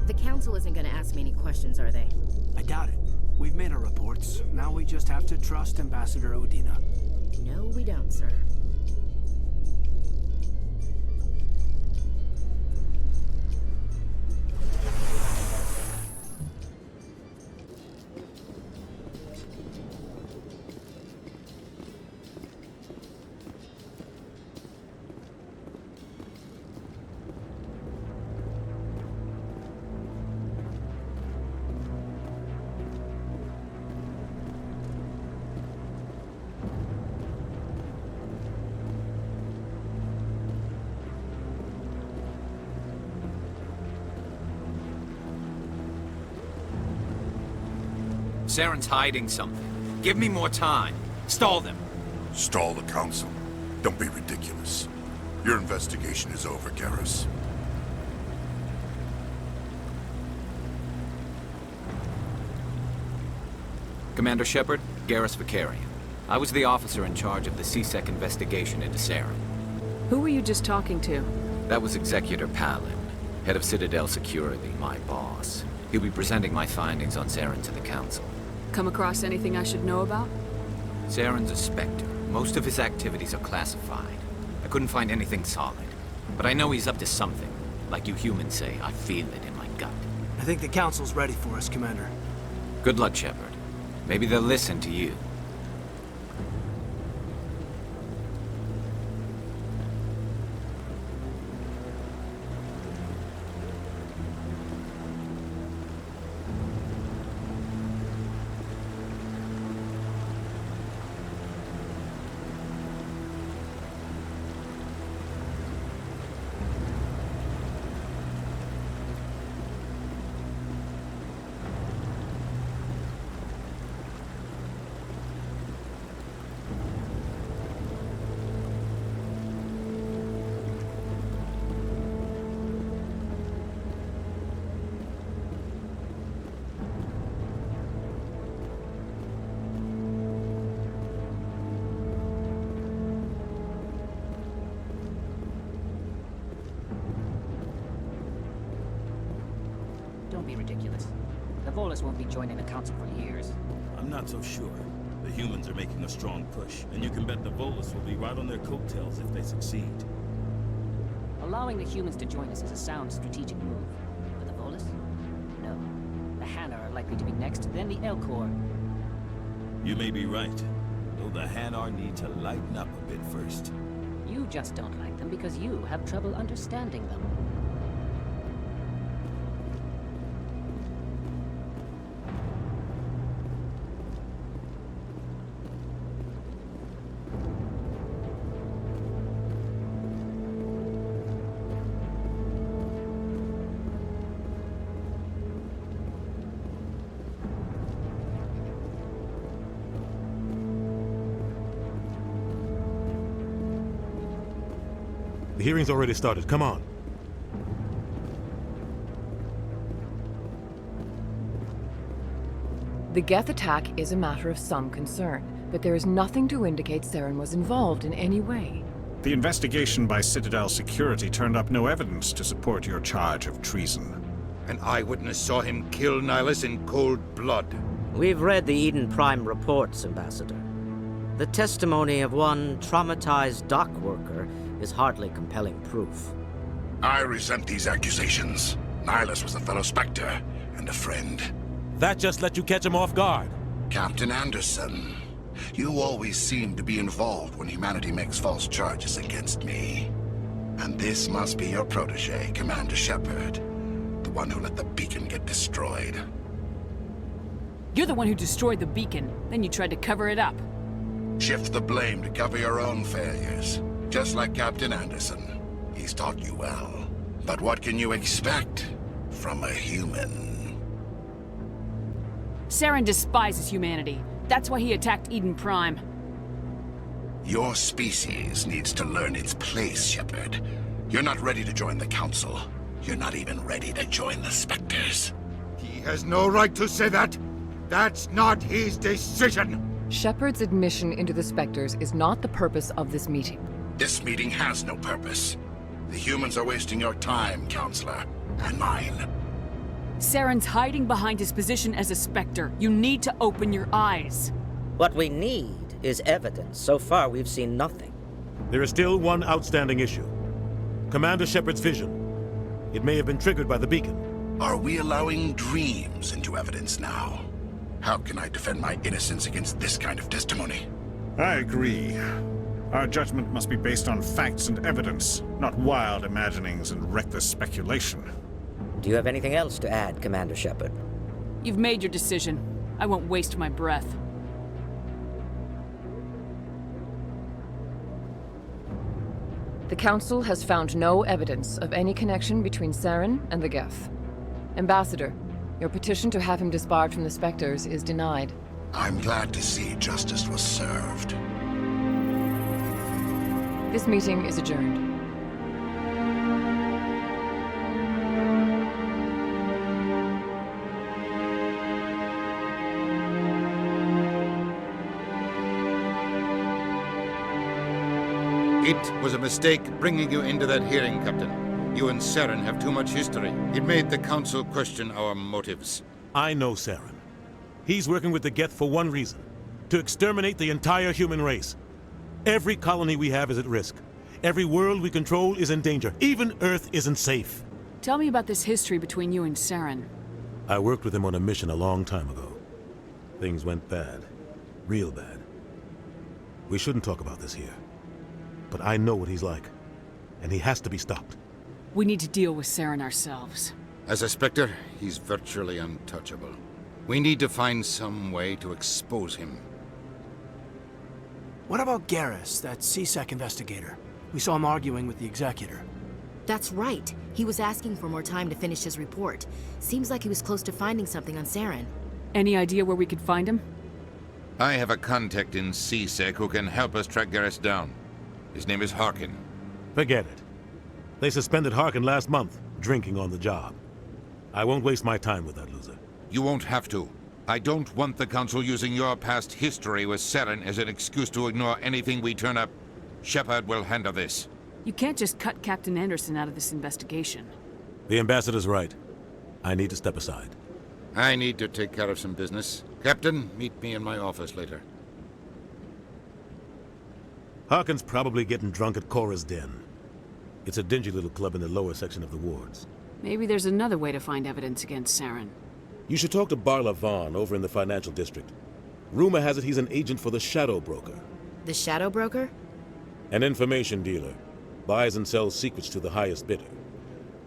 The Council isn't gonna ask me any questions, are they? I doubt it. We've made our reports. Now we just have to trust Ambassador Udina. No, we don't, sir. Saren's hiding something. Give me more time. Stall them. Stall the Council? Don't be ridiculous. Your investigation is over, Garrus. Commander Shepard, Garrus Vakarian. I was the officer in charge of the C-Sec investigation into Saren. Who were you just talking to? That was Executor Palin, head of Citadel Security, my boss. He'll be presenting my findings on Saren to the Council. Come across anything I should know about? Saren's a Spectre. Most of his activities are classified. I couldn't find anything solid. But I know he's up to something. Like you humans say, I feel it in my gut. I think the Council's ready for us, Commander. Good luck, Shepard. Maybe they'll listen to you. Don't be ridiculous. The Volus won't be joining the Council for years. I'm not so sure. The humans are making a strong push, and you can bet the Volus will be right on their coattails if they succeed. Allowing the humans to join us is a sound strategic move. But the Volus? No. The Hanar are likely to be next, then the Elcor. You may be right, though the Hanar need to lighten up a bit first. You just don't like them because you have trouble understanding them. The hearing's already started. Come on. The Geth attack is a matter of some concern, but there is nothing to indicate Saren was involved in any way. The investigation by Citadel Security turned up no evidence to support your charge of treason. An eyewitness saw him kill Nihilus in cold blood. We've read the Eden Prime reports, Ambassador. The testimony of one traumatized dock worker is hardly compelling proof. I resent these accusations. Nihilus was a fellow Spectre and a friend. That just let you catch him off guard. Captain Anderson, you always seem to be involved when humanity makes false charges against me. And this must be your protege, Commander Shepard, the one who let the beacon get destroyed. You're the one who destroyed the beacon, then you tried to cover it up. Shift the blame to cover your own failures. Just like Captain Anderson. He's taught you well. But what can you expect from a human? Saren despises humanity. That's why he attacked Eden Prime. Your species needs to learn its place, Shepard. You're not ready to join the Council. You're not even ready to join the Spectres. He has no right to say that. That's not his decision. Shepard's admission into the Spectres is not the purpose of this meeting. This meeting has no purpose. The humans are wasting your time, Counselor, and mine. Saren's hiding behind his position as a Spectre. You need to open your eyes. What we need is evidence. So far, we've seen nothing. There is still one outstanding issue. Commander Shepard's vision. It may have been triggered by the beacon. Are we allowing dreams into evidence now? How can I defend my innocence against this kind of testimony? I agree. Our judgment must be based on facts and evidence, not wild imaginings and reckless speculation. Do you have anything else to add, Commander Shepard? You've made your decision. I won't waste my breath. The Council has found no evidence of any connection between Saren and the Geth. Ambassador, your petition to have him disbarred from the Spectres is denied. I'm glad to see justice was served. This meeting is adjourned. It was a mistake bringing you into that hearing, Captain. You and Saren have too much history. It made the Council question our motives. I know Saren. He's working with the Geth for one reason. To exterminate the entire human race. Every colony we have is at risk. Every world we control is in danger. Even Earth isn't safe. Tell me about this history between you and Saren. I worked with him on a mission a long time ago. Things went bad. Real bad. We shouldn't talk about this here. But I know what he's like. And he has to be stopped. We need to deal with Saren ourselves. As a Spectre, he's virtually untouchable. We need to find some way to expose him. What about Garrus, that CSEC investigator? We saw him arguing with the Executor. That's right. He was asking for more time to finish his report. Seems like he was close to finding something on Saren. Any idea where we could find him? I have a contact in CSEC who can help us track Garrus down. His name is Harkin. Forget it. They suspended Harkin last month, drinking on the job. I won't waste my time with that loser. You won't have to. I don't want the Council using your past history with Saren as an excuse to ignore anything we turn up. Shepard will handle this. You can't just cut Captain Anderson out of this investigation. The Ambassador's right. I need to step aside. I need to take care of some business. Captain, meet me in my office later. Harkin's probably getting drunk at Cora's Den. It's a dingy little club in the lower section of the wards. Maybe there's another way to find evidence against Saren. You should talk to Barla Vaughn over in the financial district. Rumor has it he's an agent for the Shadow Broker. The Shadow Broker? An information dealer. Buys and sells secrets to the highest bidder.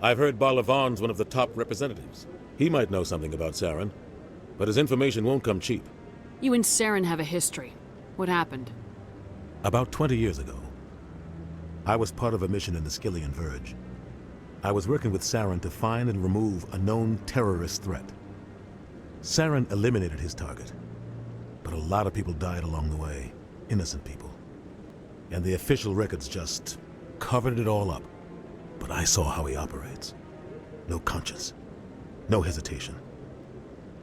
I've heard Barla Vaughn's one of the top representatives. He might know something about Saren, but his information won't come cheap. You and Saren have a history. What happened? About 20 years ago, I was part of a mission in the Skillian Verge. I was working with Saren to find and remove a known terrorist threat. Saren eliminated his target, but a lot of people died along the way, innocent people. And the official records just covered it all up. But I saw how he operates. No conscience, no hesitation.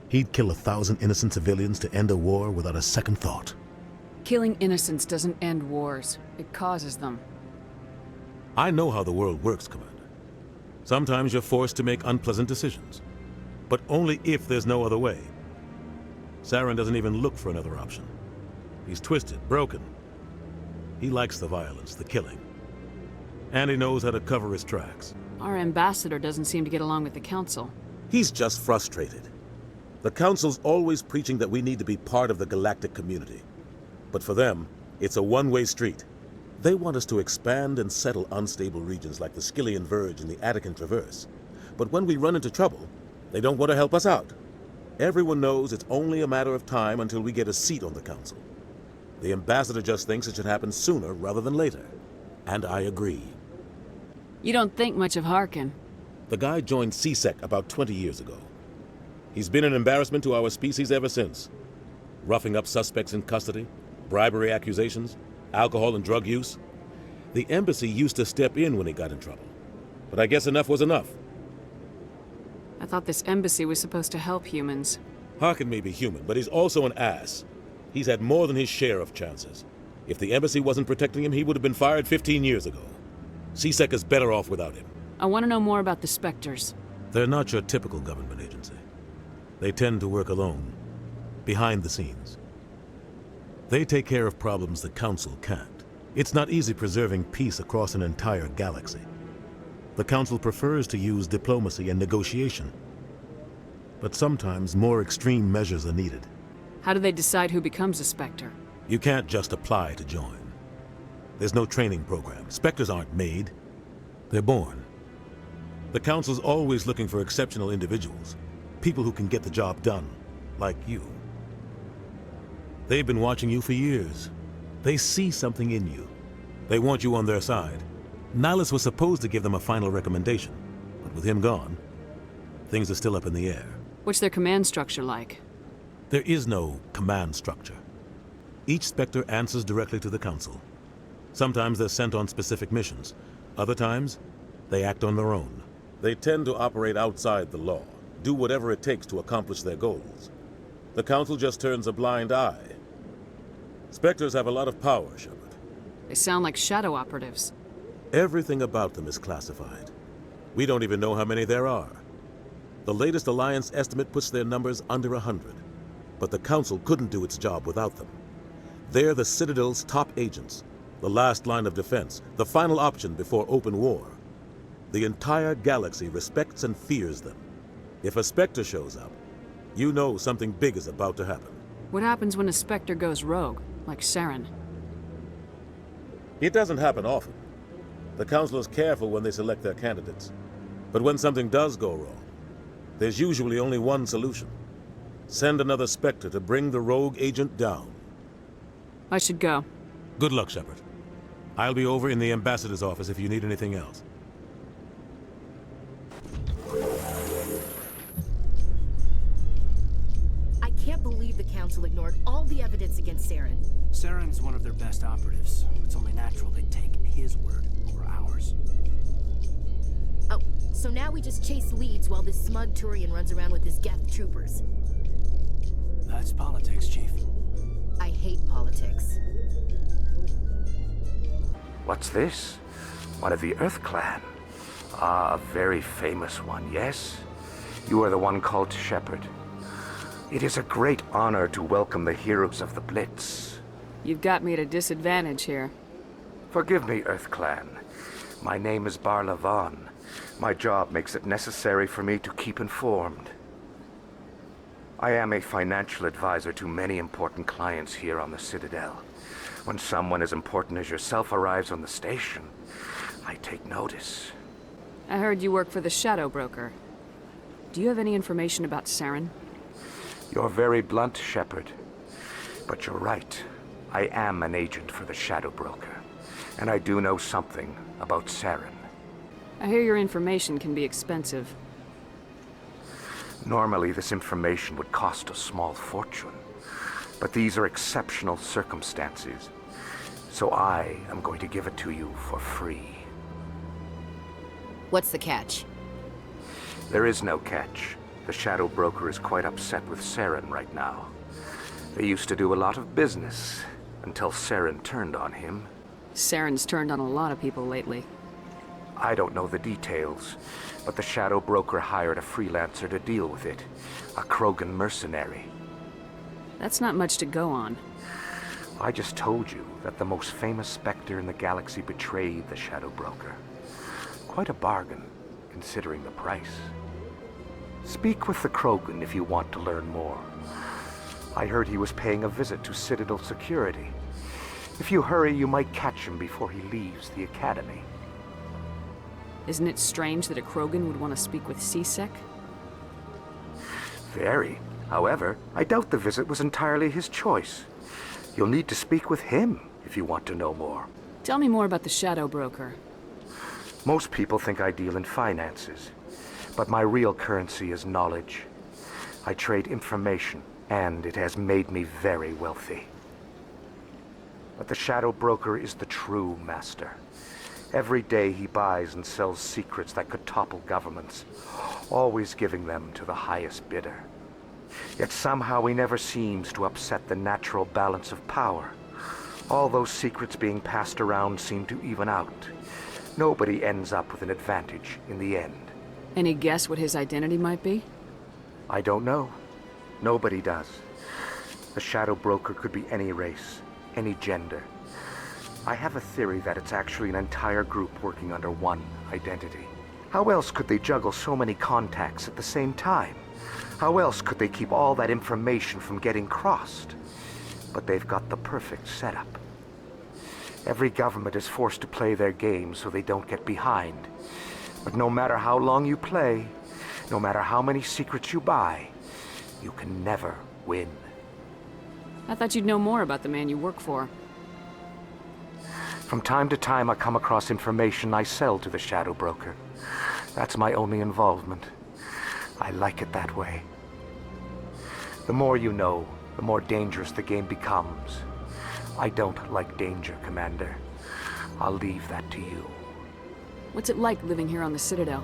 He'd kill 1,000 innocent civilians to end a war without a second thought. Killing innocents doesn't end wars. It causes them. I know how the world works, Commander. Sometimes you're forced to make unpleasant decisions, but only if there's no other way. Saren doesn't even look for another option. He's twisted, broken. He likes the violence, the killing. And he knows how to cover his tracks. Our ambassador doesn't seem to get along with the Council. He's just frustrated. The Council's always preaching that we need to be part of the galactic community. But for them, it's a one-way street. They want us to expand and settle unstable regions like the Skillian Verge and the Attican Traverse. But when we run into trouble, they don't want to help us out. Everyone knows it's only a matter of time until we get a seat on the Council. The ambassador just thinks it should happen sooner rather than later. And I agree. You don't think much of Harkin. The guy joined CSEC about 20 years ago. He's been an embarrassment to our species ever since. Roughing up suspects in custody, bribery accusations, alcohol and drug use. The embassy used to step in when he got in trouble. But I guess enough was enough. I thought this embassy was supposed to help humans. Harkin may be human, but he's also an ass. He's had more than his share of chances. If the embassy wasn't protecting him, he would have been fired 15 years ago. CSEC is better off without him. I want to know more about the Spectres. They're not your typical government agency. They tend to work alone, behind the scenes. They take care of problems the Council can't. It's not easy preserving peace across an entire galaxy. The Council prefers to use diplomacy and negotiation. But sometimes more extreme measures are needed. How do they decide who becomes a Spectre? You can't just apply to join. There's no training program. Spectres aren't made. They're born. The Council's always looking for exceptional individuals. People who can get the job done, like you. They've been watching you for years. They see something in you. They want you on their side. Nihilus was supposed to give them a final recommendation, but with him gone, things are still up in the air. What's their command structure like? There is no command structure. Each Spectre answers directly to the Council. Sometimes they're sent on specific missions. Other times, they act on their own. They tend to operate outside the law, do whatever it takes to accomplish their goals. The Council just turns a blind eye. Spectres have a lot of power, Shepard. They sound like shadow operatives. Everything about them is classified. We don't even know how many there are. The latest Alliance estimate puts their numbers under 100. But the Council couldn't do its job without them. They're the Citadel's top agents, the last line of defense, the final option before open war. The entire galaxy respects and fears them. If a Spectre shows up, you know something big is about to happen. What happens when a Spectre goes rogue, like Saren? It doesn't happen often. The Council is careful when they select their candidates. But when something does go wrong, there's usually only one solution. Send another Spectre to bring the rogue agent down. I should go. Good luck, Shepard. I'll be over in the ambassador's office if you need anything else. I can't believe the Council ignored all the evidence against Saren. Saren's one of their best operatives. It's only natural they'd take his word over ours. Oh, so now we just chase leads while this smug Turian runs around with his Geth troopers. That's politics, Chief. I hate politics. What's this? One of the Earth Clan. Ah, a very famous one, yes? You are the one called Shepard. It is a great honor to welcome the heroes of the Blitz. You've got me at a disadvantage here. Forgive me, Earth Clan. My name is Barla Vaughn. My job makes it necessary for me to keep informed. I am a financial advisor to many important clients here on the Citadel. When someone as important as yourself arrives on the station, I take notice. I heard you work for the Shadow Broker. Do you have any information about Saren? You're very blunt, Shepard. But you're right. I am an agent for the Shadow Broker. And I do know something about Saren. I hear your information can be expensive. Normally, this information would cost a small fortune. But these are exceptional circumstances. So I am going to give it to you for free. What's the catch? There is no catch. The Shadow Broker is quite upset with Saren right now. They used to do a lot of business, until Saren turned on him. Saren's turned on a lot of people lately. I don't know the details, but the Shadow Broker hired a freelancer to deal with it. A Krogan mercenary. That's not much to go on. I just told you that the most famous Spectre in the galaxy betrayed the Shadow Broker. Quite a bargain, considering the price. Speak with the Krogan if you want to learn more. I heard he was paying a visit to Citadel security. If you hurry, you might catch him before he leaves the Academy. Isn't it strange that a Krogan would want to speak with C-Sec? Very. However, I doubt the visit was entirely his choice. You'll need to speak with him if you want to know more. Tell me more about the Shadow Broker. Most people think I deal in finances, but my real currency is knowledge. I trade information, and it has made me very wealthy. But the Shadow Broker is the true master. Every day he buys and sells secrets that could topple governments, always giving them to the highest bidder. Yet somehow he never seems to upset the natural balance of power. All those secrets being passed around seem to even out. Nobody ends up with an advantage in the end. Any guess what his identity might be? I don't know. Nobody does. The Shadow Broker could be any race, any gender. I have a theory that it's actually an entire group working under one identity. How else could they juggle so many contacts at the same time? How else could they keep all that information from getting crossed? But they've got the perfect setup. Every government is forced to play their game so they don't get behind. But no matter how long you play, no matter how many secrets you buy, you can never win. I thought you'd know more about the man you work for. From time to time, I come across information I sell to the Shadow Broker. That's my only involvement. I like it that way. The more you know, the more dangerous the game becomes. I don't like danger, Commander. I'll leave that to you. What's it like living here on the Citadel?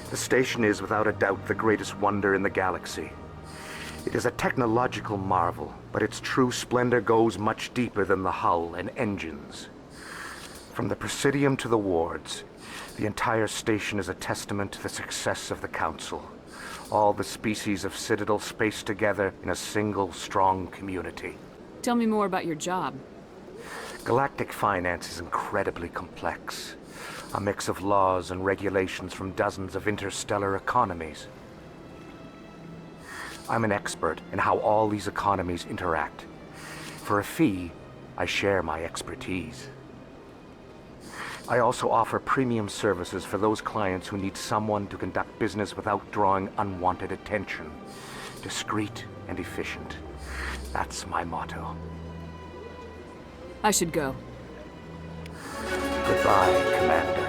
The station is, without a doubt, the greatest wonder in the galaxy. It is a technological marvel, but its true splendor goes much deeper than the hull and engines. From the Presidium to the wards, the entire station is a testament to the success of the Council. All the species of Citadel spaced together in a single, strong community. Tell me more about your job. Galactic finance is incredibly complex. A mix of laws and regulations from dozens of interstellar economies. I'm an expert in how all these economies interact. For a fee, I share my expertise. I also offer premium services for those clients who need someone to conduct business without drawing unwanted attention. Discreet and efficient. That's my motto. I should go. Goodbye, Commander.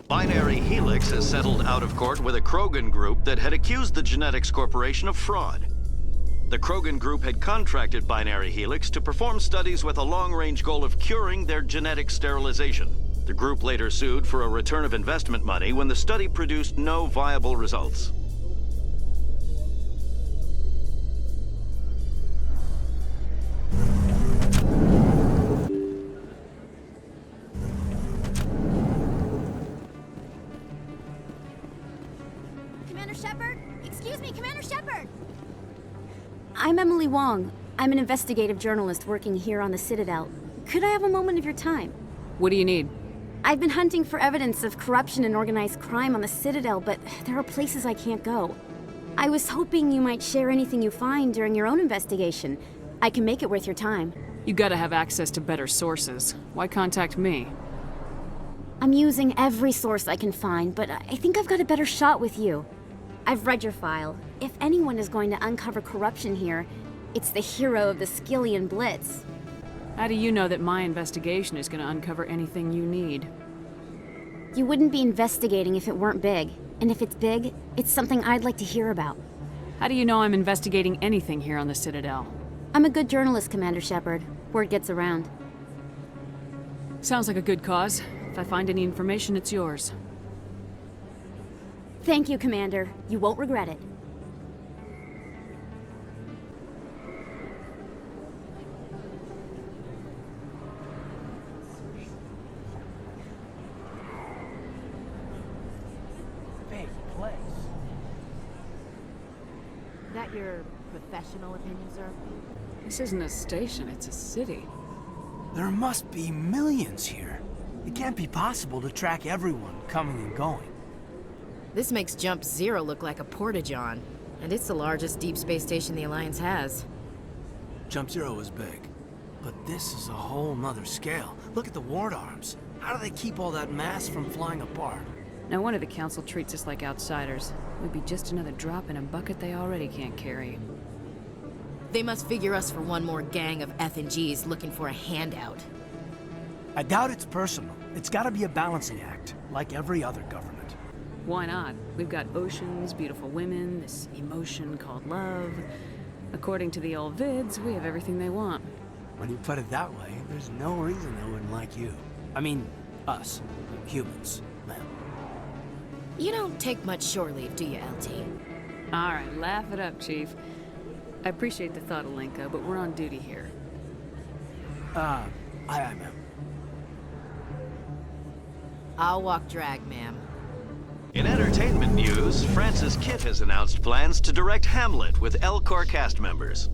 Binary Helix has settled out of court with a Krogan group that had accused the Genetics Corporation of fraud. The Krogan group had contracted Binary Helix to perform studies with a long-range goal of curing their genetic sterilization. The group later sued for a return of investment money when the study produced no viable results. Commander Shepard? Excuse me, Commander Shepard! I'm Emily Wong. I'm an investigative journalist working here on the Citadel. Could I have a moment of your time? What do you need? I've been hunting for evidence of corruption and organized crime on the Citadel, but there are places I can't go. I was hoping you might share anything you find during your own investigation. I can make it worth your time. You gotta have access to better sources. Why contact me? I'm using every source I can find, but I think I've got a better shot with you. I've read your file. If anyone is going to uncover corruption here, it's the hero of the Skillian Blitz. How do you know that my investigation is gonna uncover anything you need? You wouldn't be investigating if it weren't big. And if it's big, it's something I'd like to hear about. How do you know I'm investigating anything here on the Citadel? I'm a good journalist, Commander Shepard. Word gets around. Sounds like a good cause. If I find any information, it's yours. Thank you, Commander. You won't regret it. Big place. Is that your professional opinion, sir? This isn't a station, it's a city. There must be millions here. It can't be possible to track everyone coming and going. This makes Jump Zero look like a porta-john, and it's the largest deep space station the Alliance has. Jump Zero is big, but this is a whole nother scale. Look at the ward arms. How do they keep all that mass from flying apart? No wonder the Council treats us like outsiders. We'd be just another drop in a bucket they already can't carry. They must figure us for one more gang of F&Gs looking for a handout. I doubt it's personal. It's gotta be a balancing act, like every other government. Why not? We've got oceans, beautiful women, this emotion called love. According to the old vids, we have everything they want. When you put it that way, there's no reason they wouldn't like you. I mean, us. Humans. Them. You don't take much shore leave, do you, LT? Alright, laugh it up, Chief. I appreciate the thought, Alenka, but we're on duty here. Aye, ma'am. I'll walk drag, ma'am. In entertainment news, Francis Kitt has announced plans to direct Hamlet with El Corps cast members.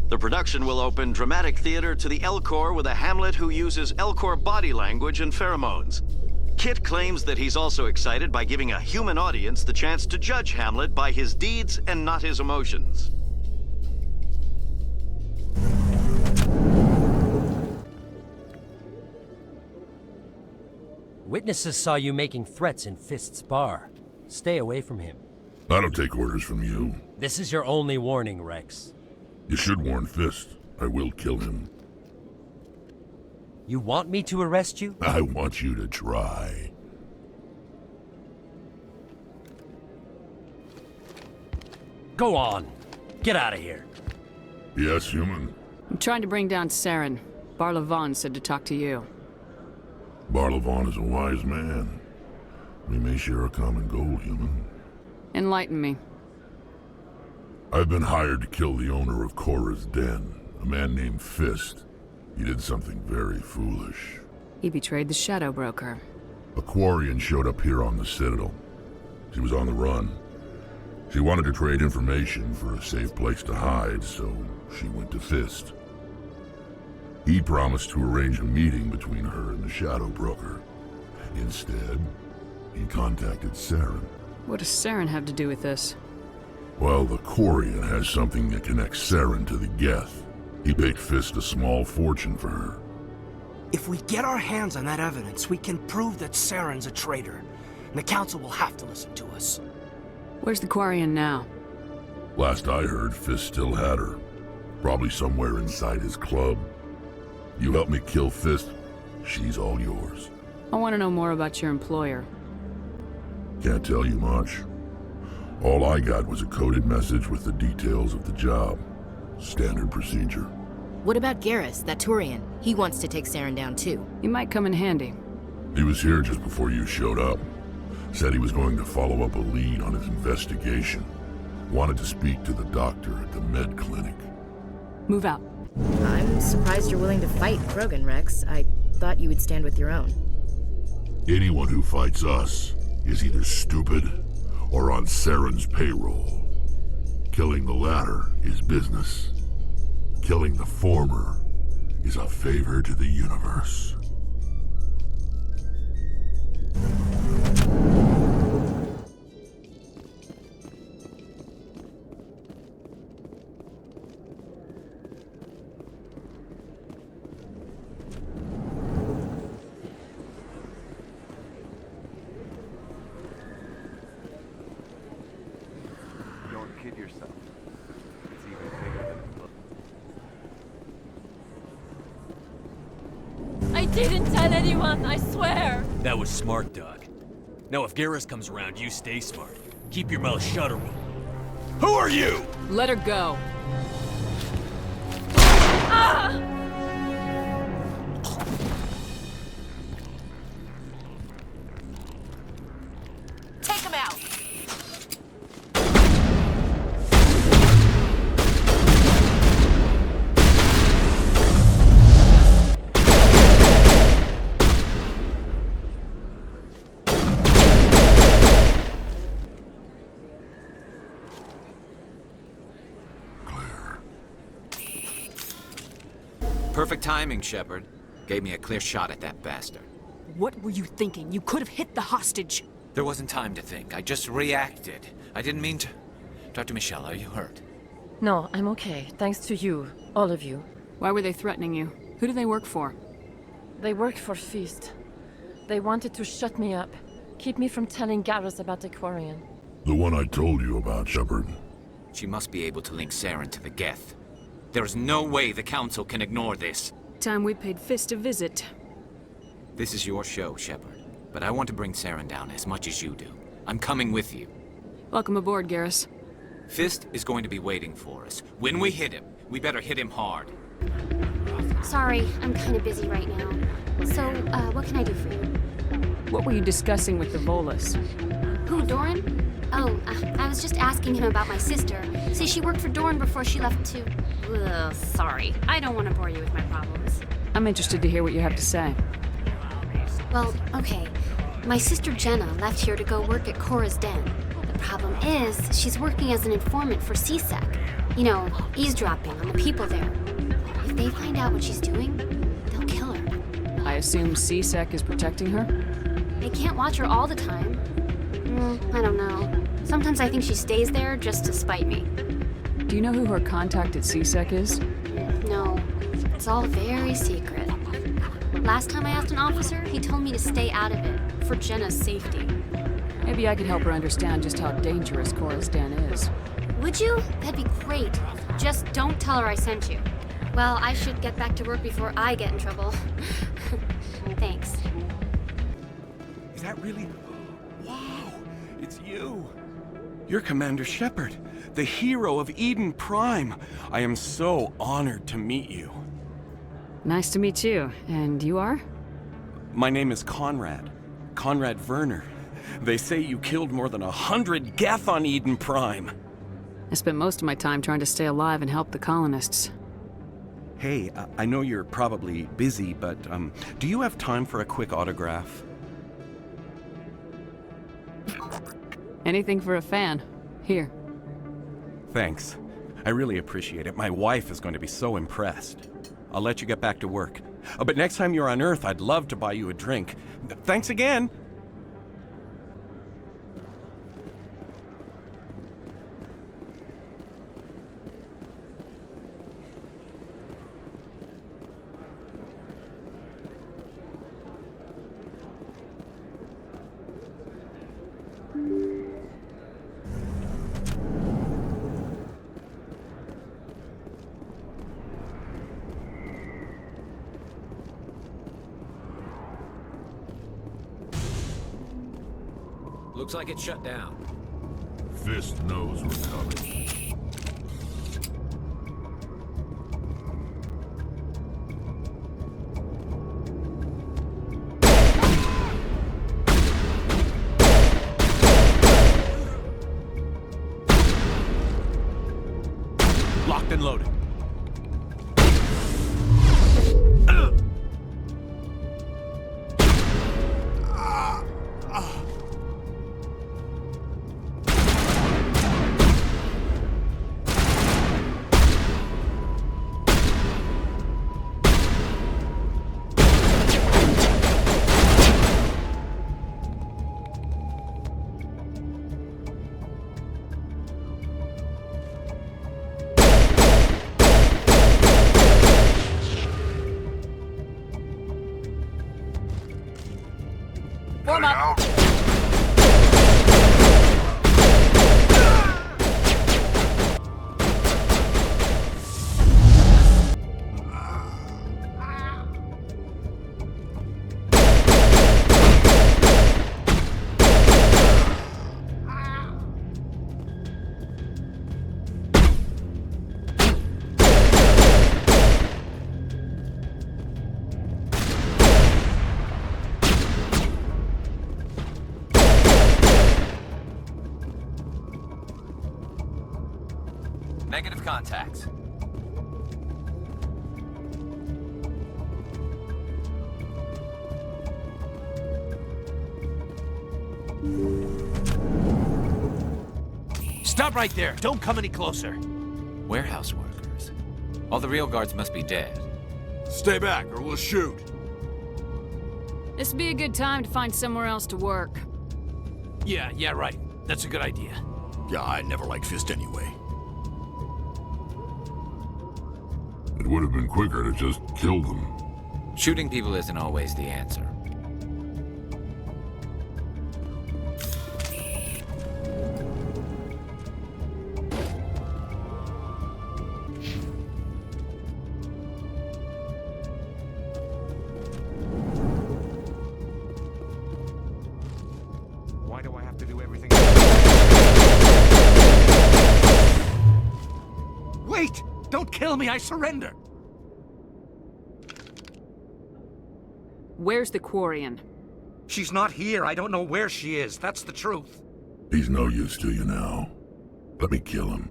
The production will open dramatic theater to the El Corps with a Hamlet who uses El Corps body language and pheromones. Kitt claims that he's also excited by giving a human audience the chance to judge Hamlet by his deeds and not his emotions. Witnesses saw you making threats in Fist's bar. Stay away from him. I don't take orders from you. This is your only warning, Rex. You should warn Fist. I will kill him. You want me to arrest you? I want you to try. Go on. Get out of here. Yes, human. I'm trying to bring down Saren. Barlavon said to talk to you. Barlavon is a wise man. We may share a common goal, human. Enlighten me. I've been hired to kill the owner of Korra's Den, a man named Fist. He did something very foolish. He betrayed the Shadow Broker. A Quarian showed up here on the Citadel. She was on the run. She wanted to trade information for a safe place to hide, so she went to Fist. He promised to arrange a meeting between her and the Shadow Broker. Instead, he contacted Saren. What does Saren have to do with this? Well, the Quarian has something that connects Saren to the Geth. He paid Fist a small fortune for her. If we get our hands on that evidence, we can prove that Saren's a traitor. And the Council will have to listen to us. Where's the Quarian now? Last I heard, Fist still had her. Probably somewhere inside his club. You help me kill Fist, she's all yours. I want to know more about your employer. Can't tell you much. All I got was a coded message with the details of the job. Standard procedure. What about Garrus, that Turian? He wants to take Saren down too. He might come in handy. He was here just before you showed up. Said he was going to follow up a lead on his investigation. Wanted to speak to the doctor at the med clinic. Move out. I'm surprised you're willing to fight Krogan, Rex. I thought you would stand with your own. Anyone who fights us is either stupid or on Saren's payroll. Killing the latter is business. Killing the former is a favor to the universe. Don't kid yourself. It's even bigger than it looks. I didn't tell anyone, I swear! That was smart, Doc. Now if Garrus comes around, you stay smart. Keep your mouth shut or we'll... Who are you? Let her go. Ah! Take him out! Perfect timing, Shepard. Gave me a clear shot at that bastard. What were you thinking? You could have hit the hostage. There wasn't time to think. I just reacted. I didn't mean to... Dr. Michelle, are you hurt? No, I'm okay. Thanks to you. All of you. Why were they threatening you? Who do they work for? They work for Fist. They wanted to shut me up. Keep me from telling Garrus about the Quarian. The one I told you about, Shepard. She must be able to link Saren to the Geth. There is no way the Council can ignore this. Time we paid Fist a visit. This is your show, Shepard. But I want to bring Saren down as much as you do. I'm coming with you. Welcome aboard, Garrus. Fist is going to be waiting for us. When we hit him, we better hit him hard. Sorry, I'm kind of busy right now. So, what can I do for you? What were you discussing with the Volus? Who, Doran? Oh, I was just asking him about my sister. See, she worked for Doran before she left to... Ugh, sorry. I don't want to bore you with my problems. I'm interested to hear what you have to say. Well, okay. My sister Jenna left here to go work at Cora's Den. The problem is, she's working as an informant for CSEC. You know, eavesdropping on the people there. If they find out what she's doing, they'll kill her. I assume CSEC is protecting her? They can't watch her all the time. I don't know. Sometimes I think she stays there just to spite me. Do you know who her contact at CSEC is? No, it's all very secret. Last time I asked an officer, he told me to stay out of it, for Jenna's safety. Maybe I could help her understand just how dangerous Cora's Den is. Would you? That'd be great. Just don't tell her I sent you. Well, I should get back to work before I get in trouble. Thanks. Is that really... Wow! It's you! You're Commander Shepard, the hero of Eden Prime. I am so honored to meet you. Nice to meet you. And you are? My name is Conrad. Conrad Werner. They say you killed more than 100 Geth on Eden Prime. I spent most of my time trying to stay alive and help the colonists. Hey, I know you're probably busy, but do you have time for a quick autograph? Anything for a fan. Here. Thanks. I really appreciate it. My wife is going to be so impressed. I'll let you get back to work. But next time you're on Earth, I'd love to buy you a drink. Thanks again! Looks like it's shut down. Fist knows we're coming. Locked and loaded. Form up. Negative contacts. Stop right there. Don't come any closer. Warehouse workers. All the real guards must be dead. Stay back or we'll shoot. This would be a good time to find somewhere else to work. Yeah, right. That's a good idea. Yeah, I never liked Fist anyway. It would have been quicker to just kill them. Shooting people isn't always the answer. Why do I have to do everything? Wait! Don't kill me, I surrender! Where's the Quarian? She's not here. I don't know where she is. That's the truth. He's no use to you now. Let me kill him.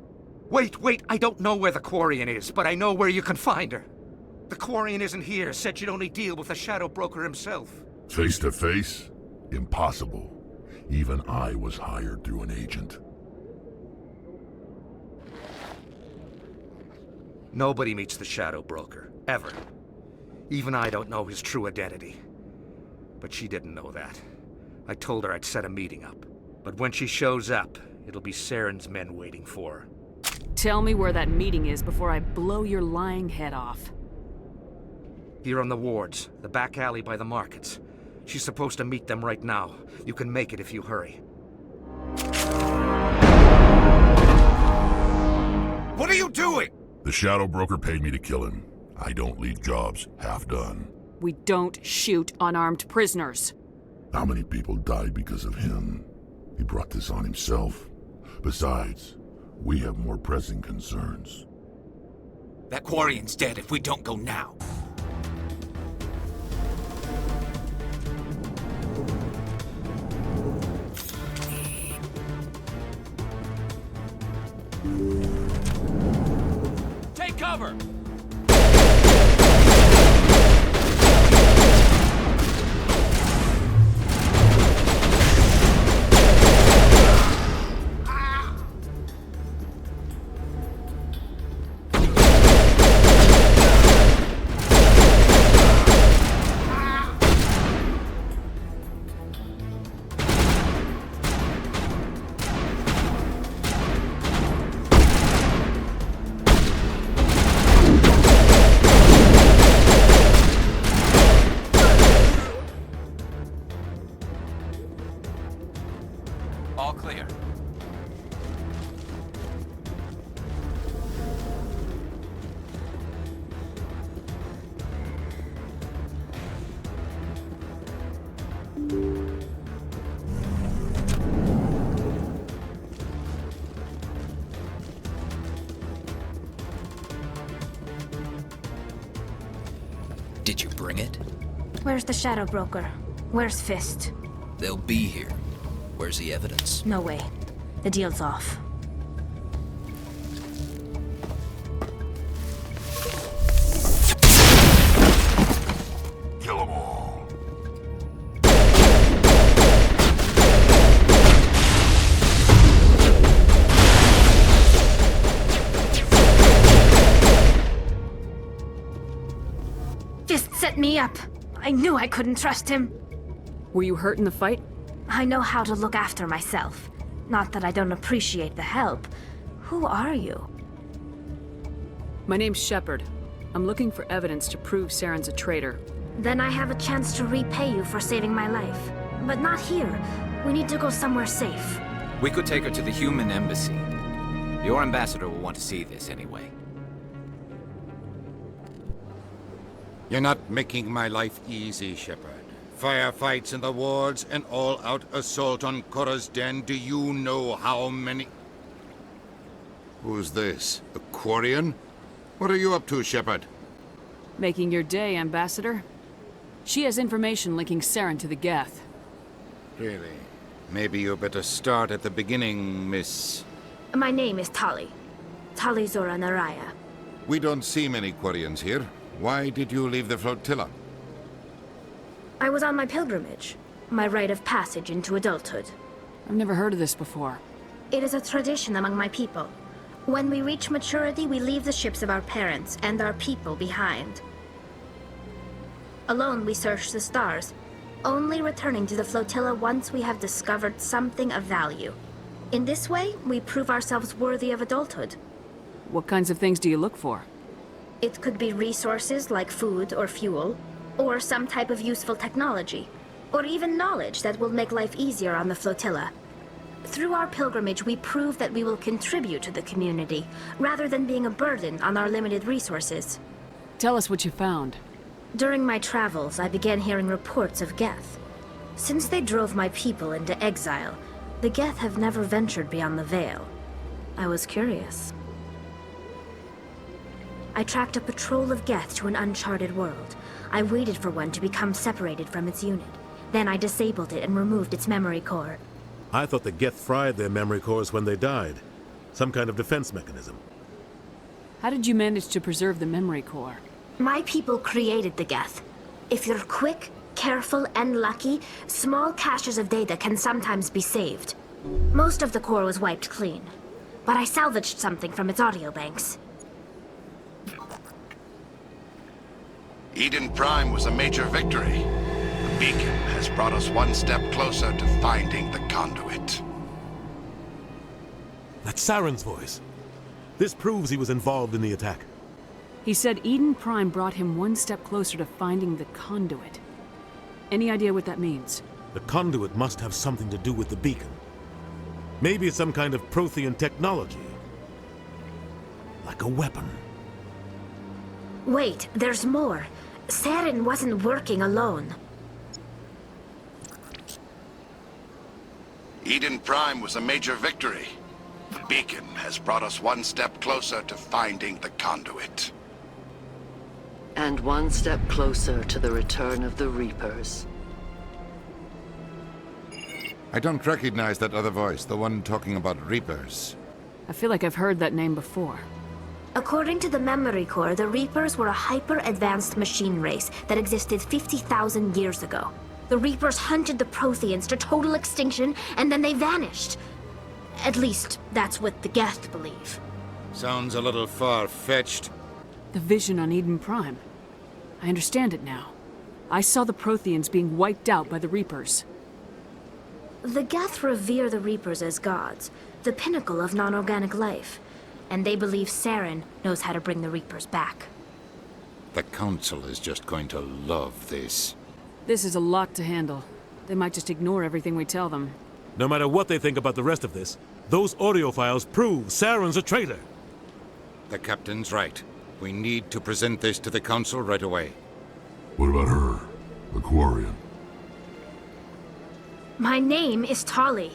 Wait. I don't know where the Quarian is, but I know where you can find her. The Quarian isn't here. Said she'd only deal with the Shadow Broker himself. Face to face? Impossible. Even I was hired through an agent. Nobody meets the Shadow Broker, ever. Even I don't know his true identity. But she didn't know that. I told her I'd set a meeting up. But when she shows up, it'll be Saren's men waiting for her. Tell me where that meeting is before I blow your lying head off. Here on the wards, the back alley by the markets. She's supposed to meet them right now. You can make it if you hurry. What are you doing? The Shadow Broker paid me to kill him. I don't leave jobs half done. We don't shoot unarmed prisoners. How many people died because of him? He brought this on himself. Besides, we have more pressing concerns. That Quarian's dead if we don't go now. Take cover! All clear. Did you bring it? Where's the Shadow Broker? Where's Fist? They'll be here. Where's the evidence? No way. The deal's off. Kill them all. Fist set me up. I knew I couldn't trust him. Were you hurt in the fight? I know how to look after myself. Not that I don't appreciate the help. Who are you? My name's Shepard. I'm looking for evidence to prove Saren's a traitor. Then I have a chance to repay you for saving my life. But not here. We need to go somewhere safe. We could take her to the human embassy. Your ambassador will want to see this anyway. You're not making my life easy, Shepard. Firefights in the wards, an all-out assault on Korra's den. Do you know how many... Who's this? A Quarian? What are you up to, Shepard? Making your day, Ambassador. She has information linking Saren to the Geth. Really? Maybe you better start at the beginning, Miss... My name is Tali. Tali Zora Naraya. We don't see many Quarians here. Why did you leave the flotilla? I was on my pilgrimage. My rite of passage into adulthood. I've never heard of this before. It is a tradition among my people. When we reach maturity, we leave the ships of our parents and our people behind. Alone, we search the stars, only returning to the flotilla once we have discovered something of value. In this way, we prove ourselves worthy of adulthood. What kinds of things do you look for? It could be resources like food or fuel, or some type of useful technology, or even knowledge that will make life easier on the flotilla. Through our pilgrimage, we prove that we will contribute to the community, rather than being a burden on our limited resources. Tell us what you found. During my travels, I began hearing reports of Geth. Since they drove my people into exile, the Geth have never ventured beyond the Veil. I was curious. I tracked a patrol of Geth to an uncharted world. I waited for one to become separated from its unit. Then I disabled it and removed its memory core. I thought the Geth fried their memory cores when they died. Some kind of defense mechanism. How did you manage to preserve the memory core? My people created the Geth. If you're quick, careful and lucky, small caches of data can sometimes be saved. Most of the core was wiped clean, but I salvaged something from its audio banks. Eden Prime was a major victory. The beacon has brought us one step closer to finding the conduit. That's Saren's voice. This proves he was involved in the attack. He said Eden Prime brought him one step closer to finding the conduit. Any idea what that means? The conduit must have something to do with the beacon. Maybe it's some kind of Prothean technology. Like a weapon. Wait, there's more. Saren wasn't working alone. Eden Prime was a major victory. The beacon has brought us one step closer to finding the conduit. And one step closer to the return of the Reapers. I don't recognize that other voice, the one talking about Reapers. I feel like I've heard that name before. According to the Memory Core, the Reapers were a hyper-advanced machine race that existed 50,000 years ago. The Reapers hunted the Protheans to total extinction, and then they vanished. At least, that's what the Geth believe. Sounds a little far-fetched. The vision on Eden Prime. I understand it now. I saw the Protheans being wiped out by the Reapers. The Geth revere the Reapers as gods, the pinnacle of non-organic life. And they believe Saren knows how to bring the Reapers back. The Council is just going to love this. This is a lot to handle. They might just ignore everything we tell them. No matter what they think about the rest of this, those audio files prove Saren's a traitor. The Captain's right. We need to present this to the Council right away. What about her? The Quarian? My name is Tali.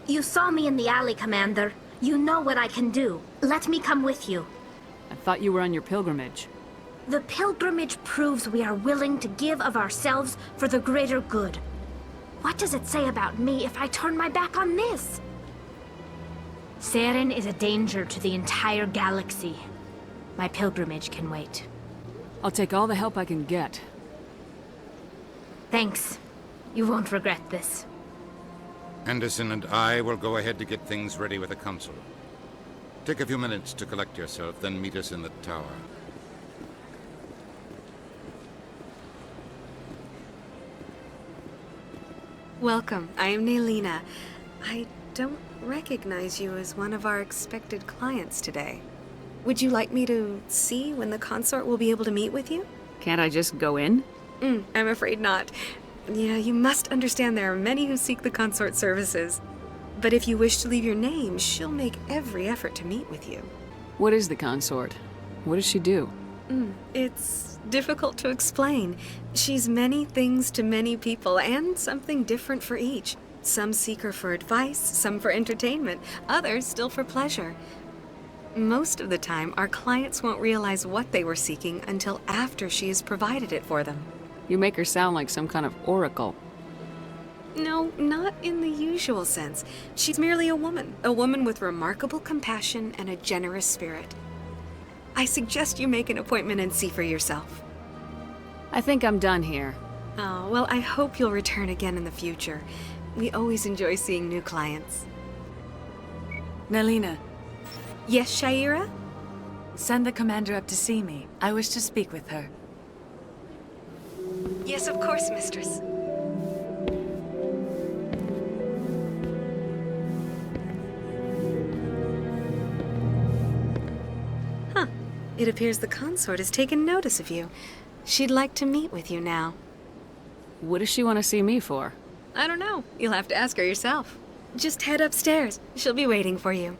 You saw me in the alley, Commander. You know what I can do. Let me come with you. I thought you were on your pilgrimage. The pilgrimage proves we are willing to give of ourselves for the greater good. What does it say about me if I turn my back on this? Saren is a danger to the entire galaxy. My pilgrimage can wait. I'll take all the help I can get. Thanks. You won't regret this. Anderson and I will go ahead to get things ready with the Council. Take a few minutes to collect yourself, then meet us in the tower. Welcome. I am Nelina. I don't recognize you as one of our expected clients today. Would you like me to see when the consort will be able to meet with you? Can't I just go in? I'm afraid not. Yeah, you must understand there are many who seek the consort services. But if you wish to leave your name, she'll make every effort to meet with you. What is the consort? What does she do? It's difficult to explain. She's many things to many people, and something different for each. Some seek her for advice, some for entertainment, others still for pleasure. Most of the time, our clients won't realize what they were seeking until after she has provided it for them. You make her sound like some kind of oracle. No, not in the usual sense. She's merely a woman with remarkable compassion and a generous spirit. I suggest you make an appointment and see for yourself. I think I'm done here. Oh, well, I hope you'll return again in the future. We always enjoy seeing new clients. Nelina. Yes, Shaira? Send the commander up to see me. I wish to speak with her. Yes, of course, mistress. Huh. It appears the consort has taken notice of you. She'd like to meet with you now. What does she want to see me for? I don't know. You'll have to ask her yourself. Just head upstairs. She'll be waiting for you.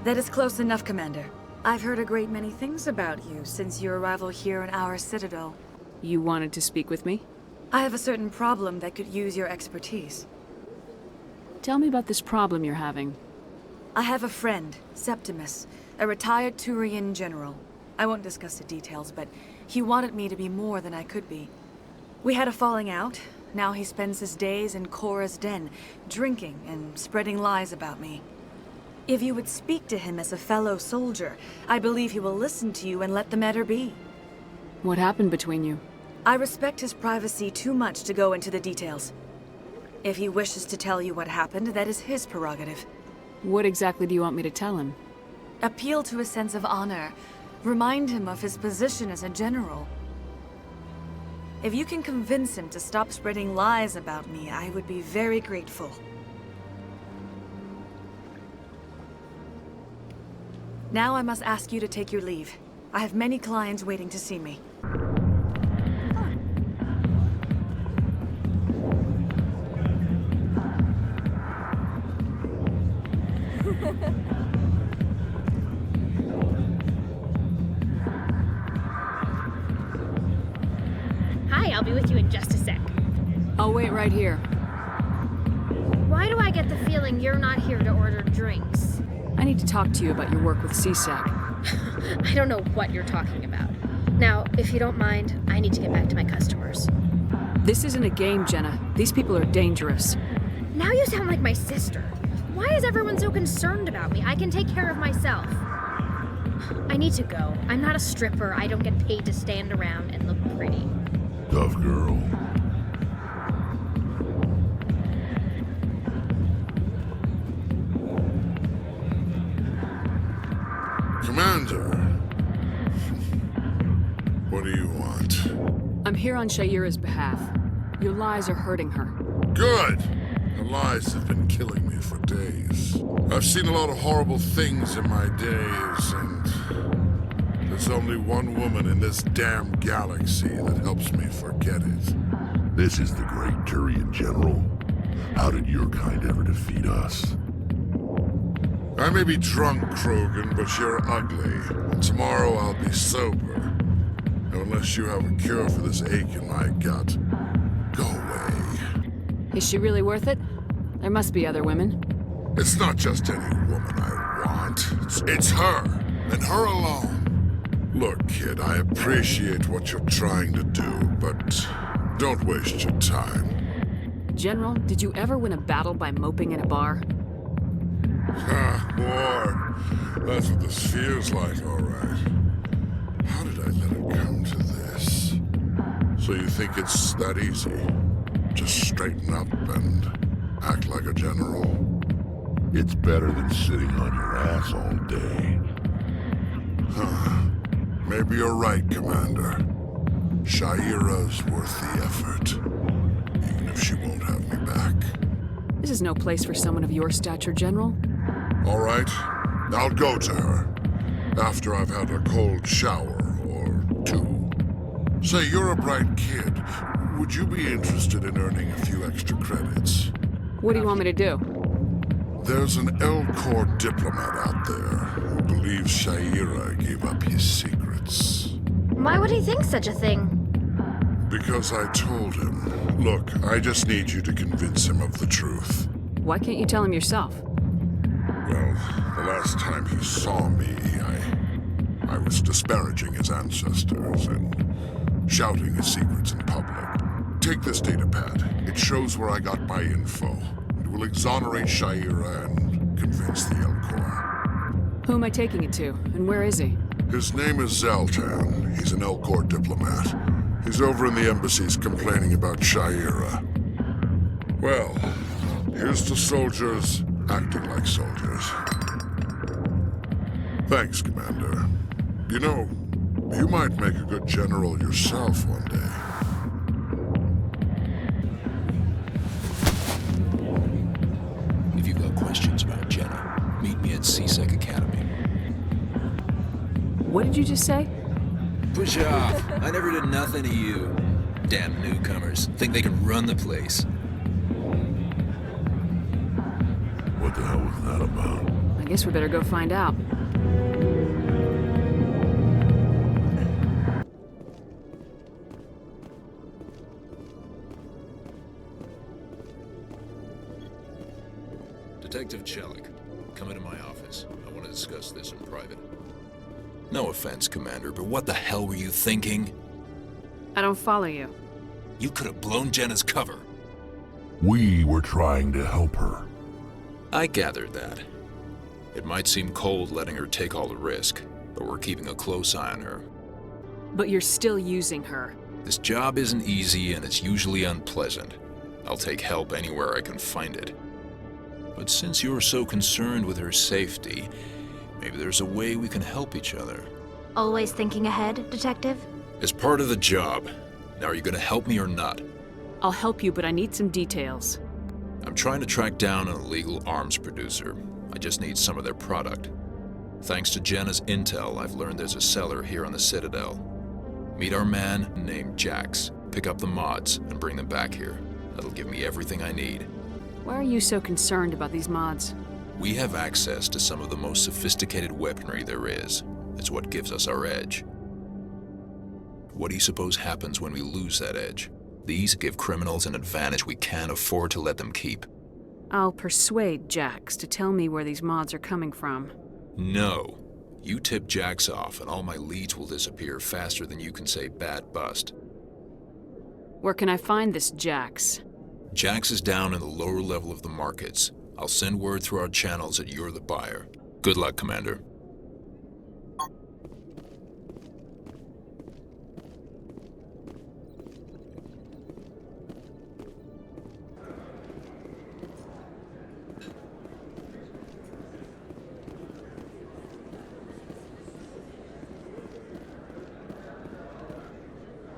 That is close enough, Commander. I've heard a great many things about you since your arrival here in our Citadel. You wanted to speak with me? I have a certain problem that could use your expertise. Tell me about this problem you're having. I have a friend, Septimus, a retired Turian general. I won't discuss the details, but he wanted me to be more than I could be. We had a falling out. Now he spends his days in Korra's den, drinking and spreading lies about me. If you would speak to him as a fellow soldier, I believe he will listen to you and let the matter be. What happened between you? I respect his privacy too much to go into the details. If he wishes to tell you what happened, that is his prerogative. What exactly do you want me to tell him? Appeal to his sense of honor. Remind him of his position as a general. If you can convince him to stop spreading lies about me, I would be very grateful. Now I must ask you to take your leave. I have many clients waiting to see me. Hi, I'll be with you in just a sec. I'll wait right here. Why do I get the feeling you're not here to order drinks? I need to talk to you about your work with CSAC. I don't know what you're talking about. Now, if you don't mind, I need to get back to my customers. This isn't a game, Jenna. These people are dangerous. Now you sound like my sister. Why is everyone so concerned about me? I can take care of myself. I need to go. I'm not a stripper. I don't get paid to stand around and look pretty. Tough girl. Commander. What do you want? I'm here on Sha'ira's behalf. Your lies are hurting her. Good! Her lies have been killing me for days. I've seen a lot of horrible things in my days, and there's only one woman in this damn galaxy that helps me forget it. This is the great Turian General. How did your kind ever defeat us? I may be drunk, Krogan, but you're ugly. And tomorrow I'll be sober. And unless you have a cure for this ache in my gut, go away. Is she really worth it? There must be other women. It's not just any woman I want. It's her, and her alone. Look, kid, I appreciate what you're trying to do, but don't waste your time. General, did you ever win a battle by moping in a bar? Ha, war. That's what this feels like, all right. How did I let it come to this? So you think it's that easy? Just straighten up and act like a general? It's better than sitting on your ass all day. Huh. Maybe you're right, Commander. Sha'ira's worth the effort. Even if she won't have me back. This is no place for someone of your stature, General. All right. I'll go to her. After I've had a cold shower or two. Say, you're a bright kid. Would you be interested in earning a few extra credits? What do you want me to do? There's an Elcor diplomat out there who believes Sha'ira gave up his secrets. Why would he think such a thing? Because I told him. Look, I just need you to convince him of the truth. Why can't you tell him yourself? Well, the last time he saw me, I was disparaging his ancestors and shouting his secrets in public. Take this data pad. It shows where I got my info. It will exonerate Sha'ira and convince the Elcor. Who am I taking it to, and where is he? His name is Zaltan. He's an Elcor diplomat. He's over in the embassies complaining about Sha'ira. Well, here's to soldiers acting like soldiers. Thanks, Commander. You know, you might make a good general yourself one day. If you've got questions about Jenna, meet me at CSEC Academy. What did you just say? Push off. I never did nothing to you. Damn newcomers. Think they can run the place. What the hell was that about? I guess we better go find out. Detective Chellick. come into my office. I want to discuss this in private. No offense, Commander, but what the hell were you thinking? I don't follow you. You could have blown Jenna's cover. We were trying to help her. I gathered that. It might seem cold letting her take all the risk, but we're keeping a close eye on her. But you're still using her. This job isn't easy and it's usually unpleasant. I'll take help anywhere I can find it. But since you're so concerned with her safety, maybe there's a way we can help each other. Always thinking ahead, Detective? As part of the job. Now, are you going to help me or not? I'll help you, but I need some details. I'm trying to track down an illegal arms producer. I just need some of their product. Thanks to Jenna's intel, I've learned there's a seller here on the Citadel. Meet our man named Jacques. Pick up the mods and bring them back here. That'll give me everything I need. Why are you so concerned about these mods? We have access to some of the most sophisticated weaponry there is. It's what gives us our edge. What do you suppose happens when we lose that edge? These give criminals an advantage we can't afford to let them keep. I'll persuade Jacques to tell me where these mods are coming from. No. You tip Jacques off and all my leads will disappear faster than you can say bad bust. Where can I find this Jacques? Jacques is down in the lower level of the markets. I'll send word through our channels that you're the buyer. Good luck, Commander.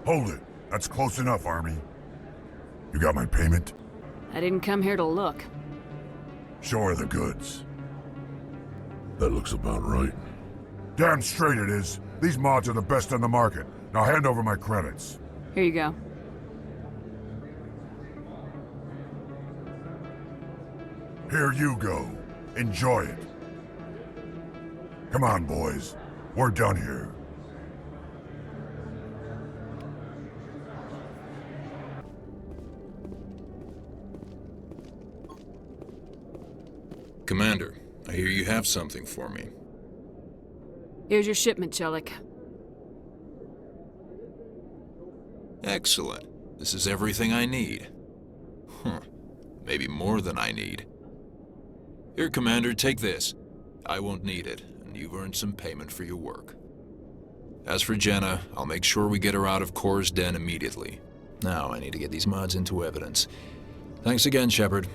Hold it. That's close enough, Army. You got my payment? I didn't come here to look. Show her the goods. That looks about right. Damn straight it is. These mods are the best on the market. Now hand over my credits. Here you go. Here you go. Enjoy it. Come on, boys. We're done here. Commander, I hear you have something for me. Here's your shipment, Hulick. Excellent. This is everything I need. Maybe more than I need. Here, Commander, take this. I won't need it, and you've earned some payment for your work. As for Jenna, I'll make sure we get her out of Kor's den immediately. Now I need to get these mods into evidence. Thanks again, Shepard.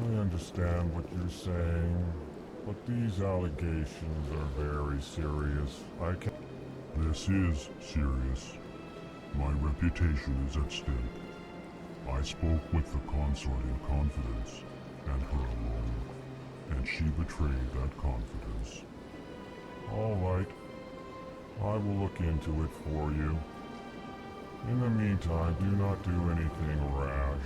I understand what you're saying, but these allegations are very serious. This is serious. My reputation is at stake. I spoke with the consort in confidence, and her alone, and she betrayed that confidence. All right. I will look into it for you. In the meantime, do not do anything rash.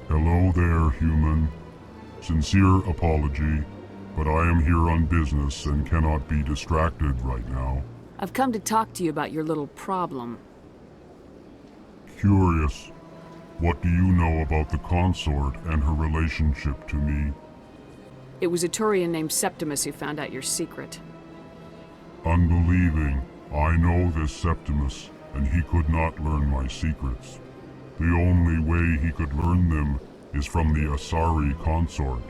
Hello there, human. Sincere apology, but I am here on business and cannot be distracted right now. I've come to talk to you about your little problem. Curious. What do you know about the consort and her relationship to me? It was a Turian named Septimus who found out your secret. Unbelieving. I know this Septimus, and he could not learn my secrets. The only way he could learn them is from the Asari consort.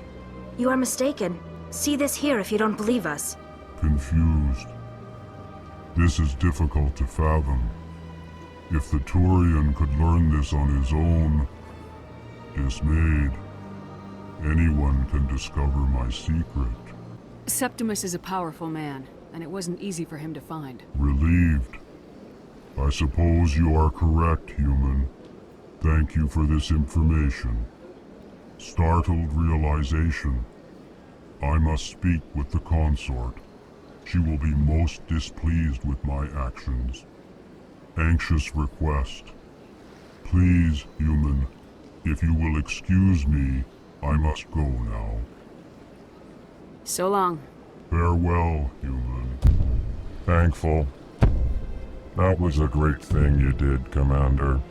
You are mistaken. See this here if you don't believe us. Confused. This is difficult to fathom. If the Turian could learn this on his own, dismayed, anyone can discover my secret. Septimus is a powerful man, and it wasn't easy for him to find. Relieved. I suppose you are correct, human. Thank you for this information. Startled realization. I must speak with the consort. She will be most displeased with my actions. Anxious request. Please, human, if you will excuse me, I must go now. So long. Farewell, human. Thankful. That was a great thing you did, Commander.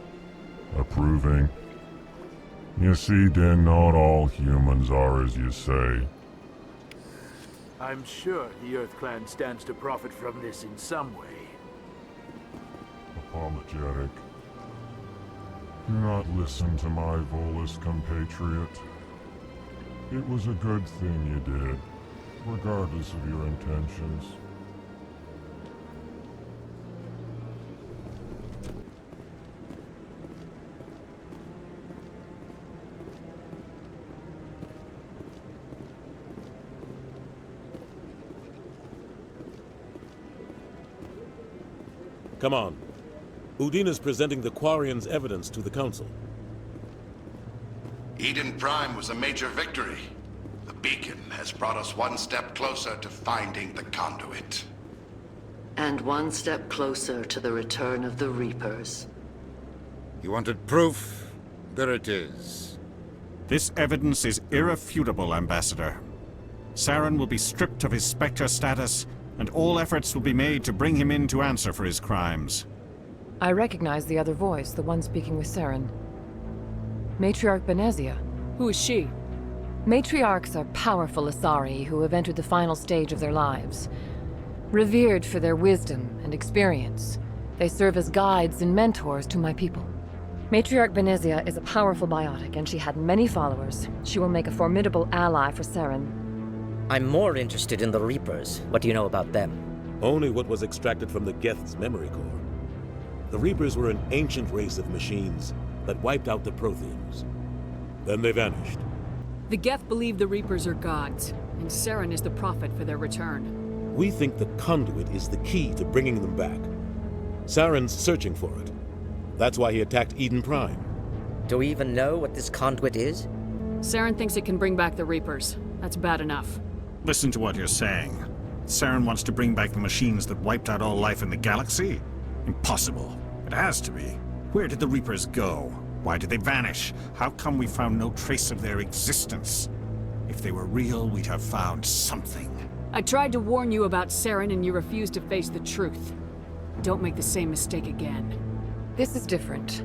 Approving. You see, Din, not all humans are as you say. I'm sure the Earth Clan stands to profit from this in some way. Apologetic. Do not listen to my Volus compatriot. It was a good thing you did, regardless of your intentions. Come on. Udina's presenting the Quarians' evidence to the Council. Eden Prime was a major victory. The beacon has brought us one step closer to finding the conduit. And one step closer to the return of the Reapers. You wanted proof? There it is. This evidence is irrefutable, Ambassador. Saren will be stripped of his Spectre status, and all efforts will be made to bring him in to answer for his crimes. I recognize the other voice, the one speaking with Saren. Matriarch Benezia. Who is she? Matriarchs are powerful Asari who have entered the final stage of their lives. Revered for their wisdom and experience, they serve as guides and mentors to my people. Matriarch Benezia is a powerful biotic, and she had many followers. She will make a formidable ally for Saren. I'm more interested in the Reapers. What do you know about them? Only what was extracted from the Geth's memory core. The Reapers were an ancient race of machines that wiped out the Protheans. Then they vanished. The Geth believe the Reapers are gods, and Saren is the prophet for their return. We think the conduit is the key to bringing them back. Saren's searching for it. That's why he attacked Eden Prime. Do we even know what this conduit is? Saren thinks it can bring back the Reapers. That's bad enough. Listen to what you're saying. Saren wants to bring back the machines that wiped out all life in the galaxy? Impossible. It has to be. Where did the Reapers go? Why did they vanish? How come we found no trace of their existence? If they were real, we'd have found something. I tried to warn you about Saren, and you refused to face the truth. Don't make the same mistake again. This is different.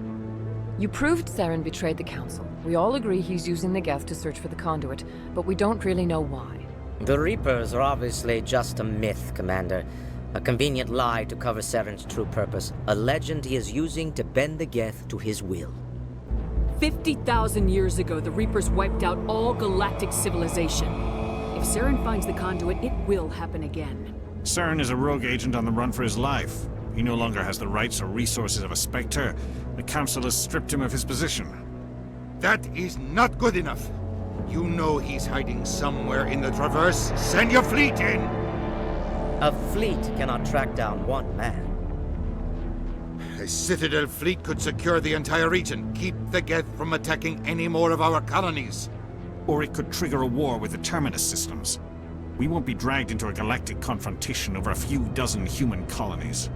You proved Saren betrayed the Council. We all agree he's using the Geth to search for the conduit, but we don't really know why. The Reapers are obviously just a myth, Commander. A convenient lie to cover Saren's true purpose. A legend he is using to bend the Geth to his will. 50,000 years ago, the Reapers wiped out all galactic civilization. If Saren finds the conduit, it will happen again. Saren is a rogue agent on the run for his life. He no longer has the rights or resources of a Spectre. The Council has stripped him of his position. That is not good enough. You know he's hiding somewhere in the Traverse. Send your fleet in! A fleet cannot track down one man. A Citadel fleet could secure the entire region, keep the Geth from attacking any more of our colonies. Or it could trigger a war with the Terminus systems. We won't be dragged into a galactic confrontation over a few dozen human colonies.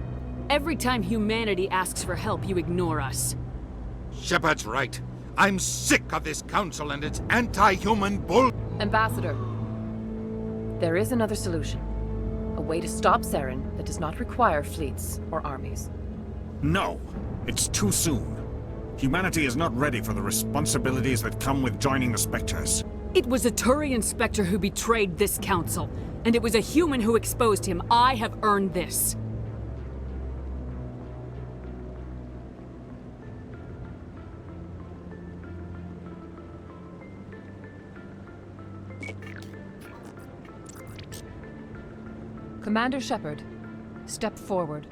Every time humanity asks for help, you ignore us. Shepard's right. I'm sick of this council and its anti-human bull... Ambassador, there is another solution. A way to stop Saren that does not require fleets or armies. No, it's too soon. Humanity is not ready for the responsibilities that come with joining the Spectres. It was a Turian Spectre who betrayed this council, and it was a human who exposed him. I have earned this. Commander Shepard, step forward.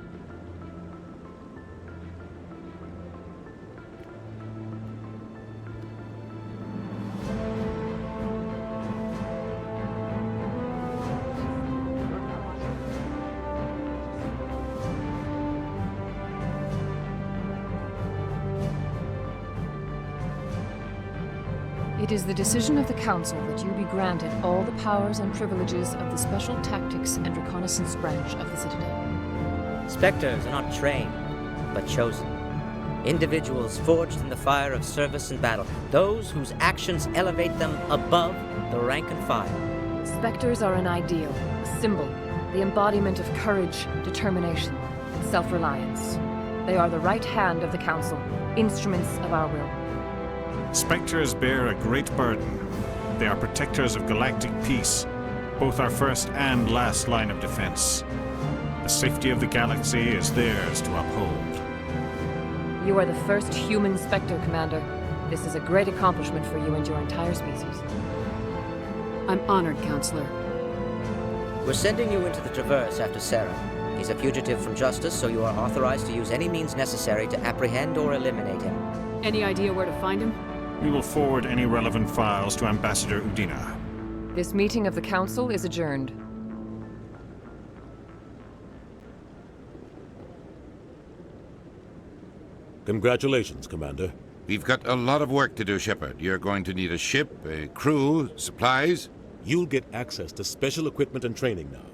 It is the decision of the Council that you be granted all the powers and privileges of the Special Tactics and Reconnaissance Branch of the Citadel. Spectres are not trained, but chosen. Individuals forged in the fire of service and battle. Those whose actions elevate them above the rank and file. Spectres are an ideal, a symbol, the embodiment of courage, determination, and self-reliance. They are the right hand of the Council, instruments of our will. Spectres bear a great burden. They are protectors of galactic peace, both our first and last line of defense. The safety of the galaxy is theirs to uphold. You are the first human Spectre, Commander. This is a great accomplishment for you and your entire species. I'm honored, Counselor. We're sending you into the Traverse after Saren. He's a fugitive from justice, so you are authorized to use any means necessary to apprehend or eliminate him. Any idea where to find him? We will forward any relevant files to Ambassador Udina. This meeting of the Council is adjourned. Congratulations, Commander. We've got a lot of work to do, Shepard. You're going to need a ship, a crew, supplies. You'll get access to special equipment and training now.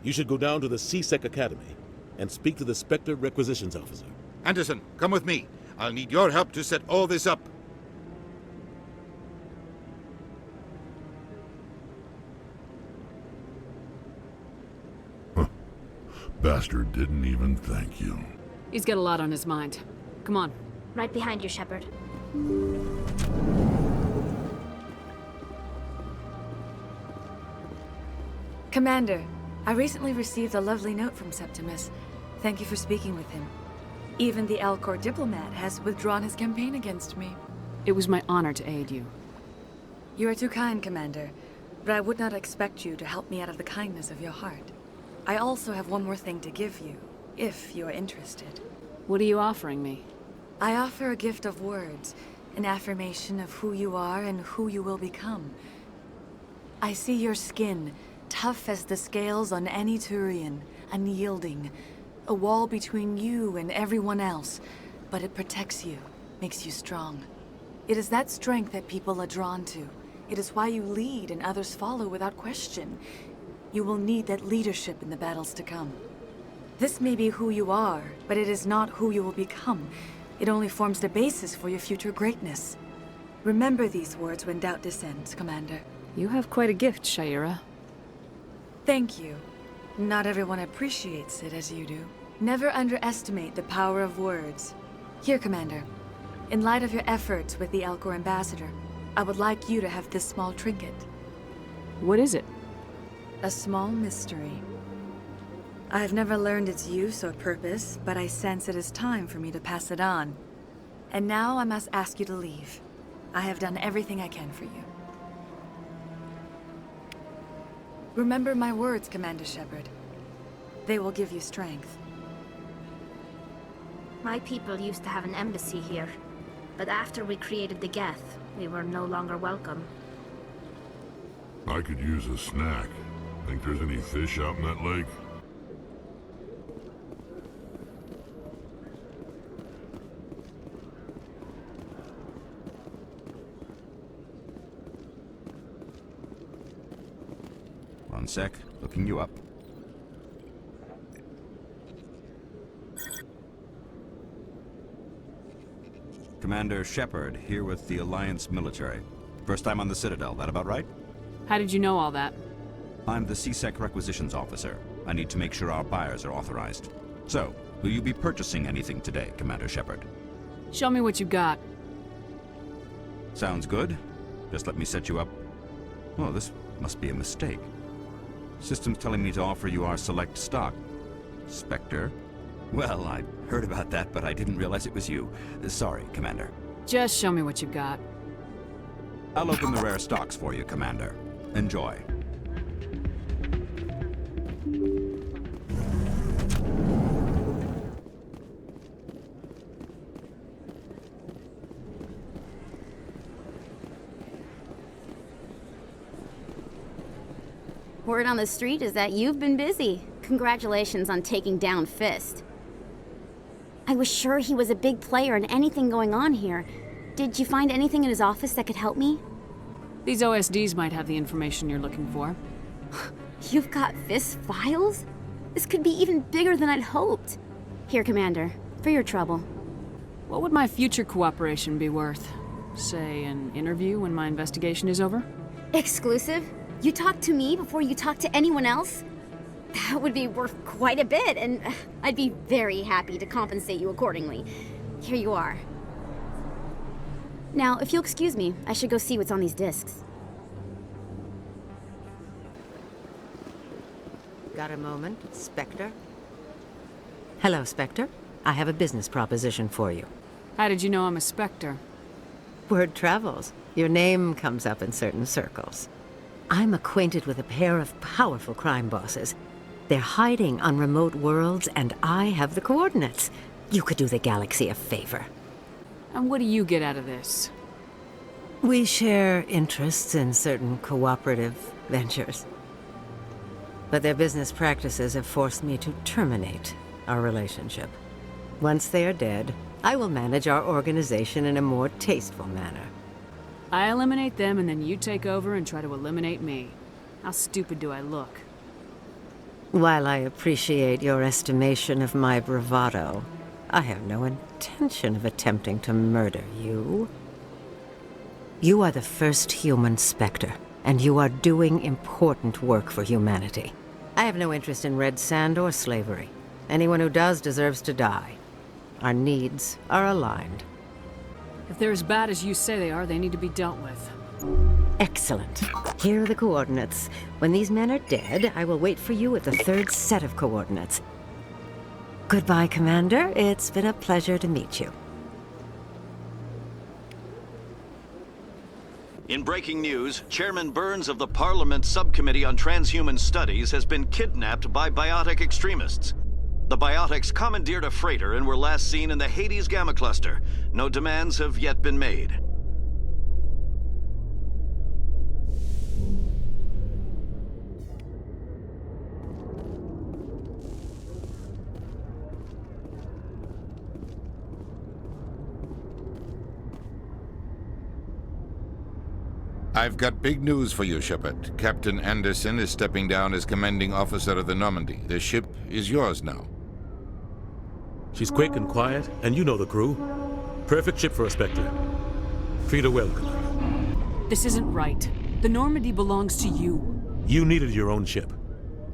You should go down to the CSEC Academy and speak to the Spectre Requisitions Officer. Anderson, come with me. I'll need your help to set all this up. Bastard didn't even thank you. He's got a lot on his mind. Come on. Right behind you, Shepard. Commander, I recently received a lovely note from Septimus. Thank you for speaking with him. Even the Alcor diplomat has withdrawn his campaign against me. It was my honor to aid you. You are too kind, Commander, but I would not expect you to help me out of the kindness of your heart. I also have one more thing to give you, if you are interested. What are you offering me? I offer a gift of words, an affirmation of who you are and who you will become. I see your skin, tough as the scales on any Turian, unyielding, a wall between you and everyone else, but it protects you, makes you strong. It is that strength that people are drawn to. It is why you lead and others follow without question. You will need that leadership in the battles to come. This may be who you are, but it is not who you will become. It only forms the basis for your future greatness. Remember these words when doubt descends, Commander. You have quite a gift, Sha'ira. Thank you. Not everyone appreciates it as you do. Never underestimate the power of words. Here, Commander. In light of your efforts with the Alcor ambassador, I would like you to have this small trinket. What is it? A small mystery. I have never learned its use or purpose, but I sense it is time for me to pass it on. And now I must ask you to leave. I have done everything I can for you. Remember my words, Commander Shepard. They will give you strength. My people used to have an embassy here, but after we created the Geth, we were no longer welcome. I could use a snack. Think there's any fish out in that lake? One sec, looking you up. Commander Shepard, here with the Alliance military. First time on the Citadel, that about right? How did you know all that? I'm the CSEC Requisitions Officer. I need to make sure our buyers are authorized. So, will you be purchasing anything today, Commander Shepard? Show me what you got. Sounds good. Just let me set you up. Oh, this must be a mistake. System's telling me to offer you our select stock. Spectre? Well, I heard about that, but I didn't realize it was you. Sorry, Commander. Just show me what you got. I'll open the rare stocks for you, Commander. Enjoy. Word on the street is that you've been busy. Congratulations on taking down Fist. I was sure he was a big player in anything going on here. Did you find anything in his office that could help me? These OSDs might have the information you're looking for. You've got Fist's files? This could be even bigger than I'd hoped. Here, Commander, for your trouble. What would my future cooperation be worth? Say, an interview when my investigation is over? Exclusive? You talk to me before you talk to anyone else? That would be worth quite a bit, and I'd be very happy to compensate you accordingly. Here you are. Now, if you'll excuse me, I should go see what's on these discs. Got a moment, Spectre? Hello, Spectre. I have a business proposition for you. How did you know I'm a Spectre? Word travels. Your name comes up in certain circles. I'm acquainted with a pair of powerful crime bosses. They're hiding on remote worlds, and I have the coordinates. You could do the galaxy a favor. And what do you get out of this? We share interests in certain cooperative ventures. But their business practices have forced me to terminate our relationship. Once they are dead, I will manage our organization in a more tasteful manner. I eliminate them, and then you take over and try to eliminate me. How stupid do I look? While I appreciate your estimation of my bravado, I have no intention of attempting to murder you. You are the first human Spectre, and you are doing important work for humanity. I have no interest in red sand or slavery. Anyone who does deserves to die. Our needs are aligned. If they're as bad as you say they are, they need to be dealt with. Excellent. Here are the coordinates. When these men are dead, I will wait for you at the third set of coordinates. Goodbye, Commander. It's been a pleasure to meet you. In breaking news, Chairman Burns of the Parliament Subcommittee on Transhuman Studies has been kidnapped by biotic extremists. The biotics commandeered a freighter and were last seen in the Hades Gamma Cluster. No demands have yet been made. I've got big news for you, Shepard. Captain Anderson is stepping down as commanding officer of the Normandy. The ship is yours now. She's quick and quiet, and you know the crew. Perfect ship for a Spectre. Treat her well, Commander. This isn't right. The Normandy belongs to you. You needed your own ship.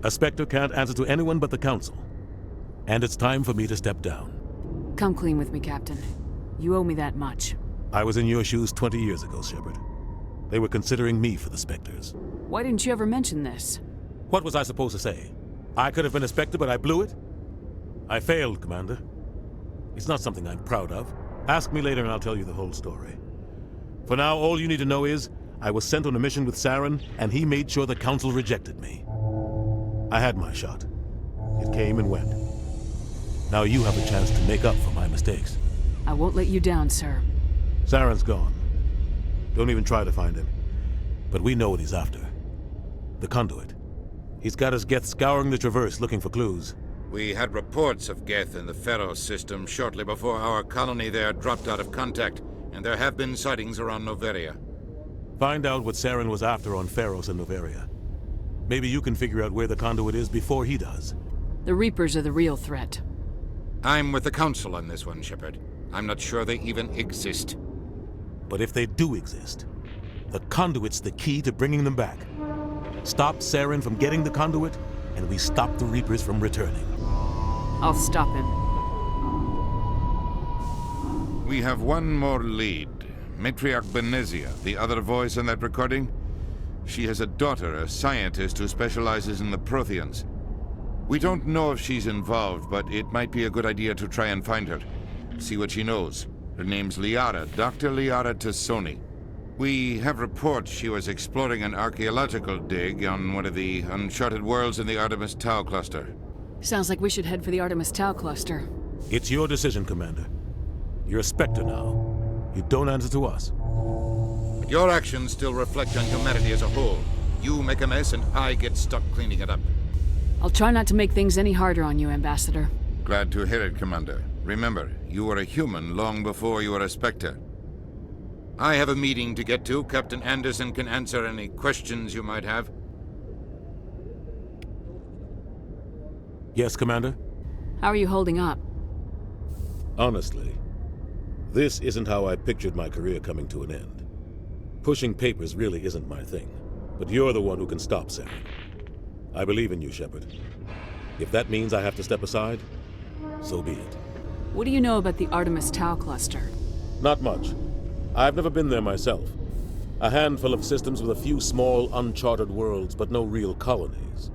A Spectre can't answer to anyone but the Council. And it's time for me to step down. Come clean with me, Captain. You owe me that much. I was in your shoes 20 years ago, Shepard. They were considering me for the Spectres. Why didn't you ever mention this? What was I supposed to say? I could have been a Spectre, but I blew it? I failed, Commander. It's not something I'm proud of. Ask me later and I'll tell you the whole story. For now, all you need to know is, I was sent on a mission with Saren, and he made sure the Council rejected me. I had my shot. It came and went. Now you have a chance to make up for my mistakes. I won't let you down, sir. Saren's gone. Don't even try to find him. But we know what he's after. The conduit. He's got his Geth scouring the Traverse looking for clues. We had reports of Geth in the Pharos system shortly before our colony there dropped out of contact, and there have been sightings around Noveria. Find out what Saren was after on Pharos and Noveria. Maybe you can figure out where the conduit is before he does. The Reapers are the real threat. I'm with the Council on this one, Shepard. I'm not sure they even exist. But if they do exist, the conduit's the key to bringing them back. Stop Saren from getting the conduit, and we stop the Reapers from returning. I'll stop him. We have one more lead. Matriarch Benezia, the other voice in that recording. She has a daughter, a scientist who specializes in the Protheans. We don't know if she's involved, but it might be a good idea to try and find her. See what she knows. Her name's Liara, Dr. Liara Tassoni. We have reports she was exploring an archaeological dig on one of the uncharted worlds in the Artemis Tau cluster. Sounds like we should head for the Artemis Tau cluster. It's your decision, Commander. You're a Spectre now. You don't answer to us. But your actions still reflect on humanity as a whole. You make a mess and I get stuck cleaning it up. I'll try not to make things any harder on you, Ambassador. Glad to hear it, Commander. Remember, you were a human long before you were a Spectre. I have a meeting to get to. Captain Anderson can answer any questions you might have. Yes, Commander? How are you holding up? Honestly, this isn't how I pictured my career coming to an end. Pushing papers really isn't my thing, but you're the one who can stop Saren. I believe in you, Shepard. If that means I have to step aside, so be it. What do you know about the Artemis Tau cluster? Not much. I've never been there myself. A handful of systems with a few small, uncharted worlds, but no real colonies.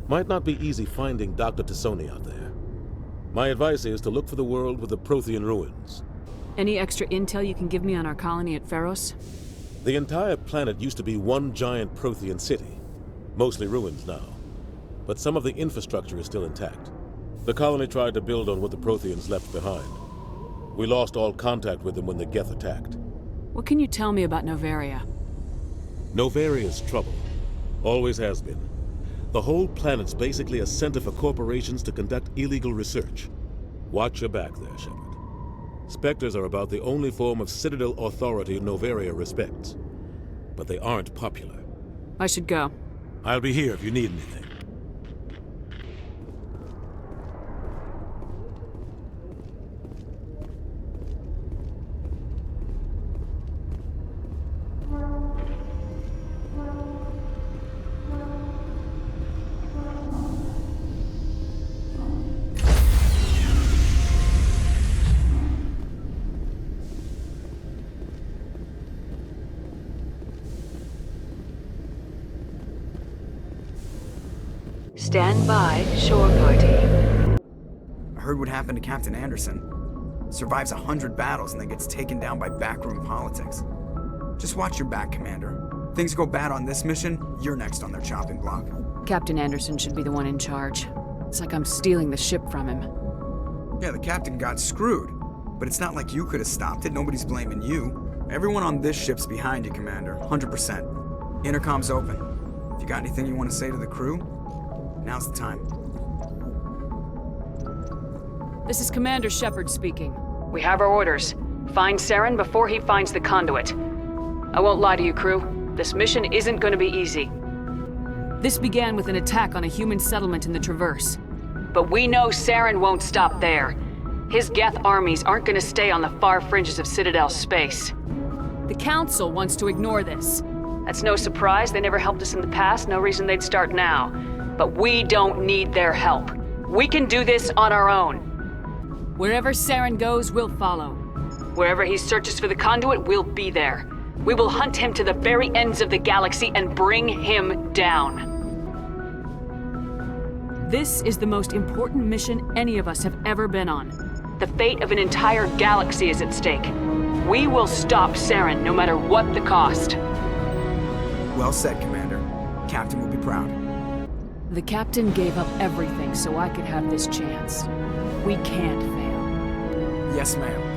Might not be easy finding Dr. T'Soni out there. My advice is to look for the world with the Prothean ruins. Any extra intel you can give me on our colony at Pharos? The entire planet used to be one giant Prothean city. Mostly ruins now. But some of the infrastructure is still intact. The colony tried to build on what the Protheans left behind. We lost all contact with them when the Geth attacked. What can you tell me about Novaria? Novaria's trouble. Always has been. The whole planet's basically a center for corporations to conduct illegal research. Watch your back there, Shepard. Spectres are about the only form of Citadel authority Novaria respects. But they aren't popular. I should go. I'll be here if you need anything. Stand by, shore party. I heard what happened to Captain Anderson. Survives 100 battles and then gets taken down by backroom politics. Just watch your back, Commander. Things go bad on this mission, you're next on their chopping block. Captain Anderson should be the one in charge. It's like I'm stealing the ship from him. Yeah, the captain got screwed. But it's not like you could have stopped it, nobody's blaming you. Everyone on this ship's behind you, Commander, 100%. Intercom's open. If you got anything you want to say to the crew, now's the time. This is Commander Shepard speaking. We have our orders. Find Saren before he finds the conduit. I won't lie to you, crew. This mission isn't going to be easy. This began with an attack on a human settlement in the Traverse. But we know Saren won't stop there. His Geth armies aren't going to stay on the far fringes of Citadel space. The Council wants to ignore this. That's no surprise. They never helped us in the past. No reason they'd start now. But we don't need their help. We can do this on our own. Wherever Saren goes, we'll follow. Wherever he searches for the conduit, we'll be there. We will hunt him to the very ends of the galaxy and bring him down. This is the most important mission any of us have ever been on. The fate of an entire galaxy is at stake. We will stop Saren no matter what the cost. Well said, Commander. Captain will be proud. The captain gave up everything so I could have this chance. We can't fail. Yes, ma'am.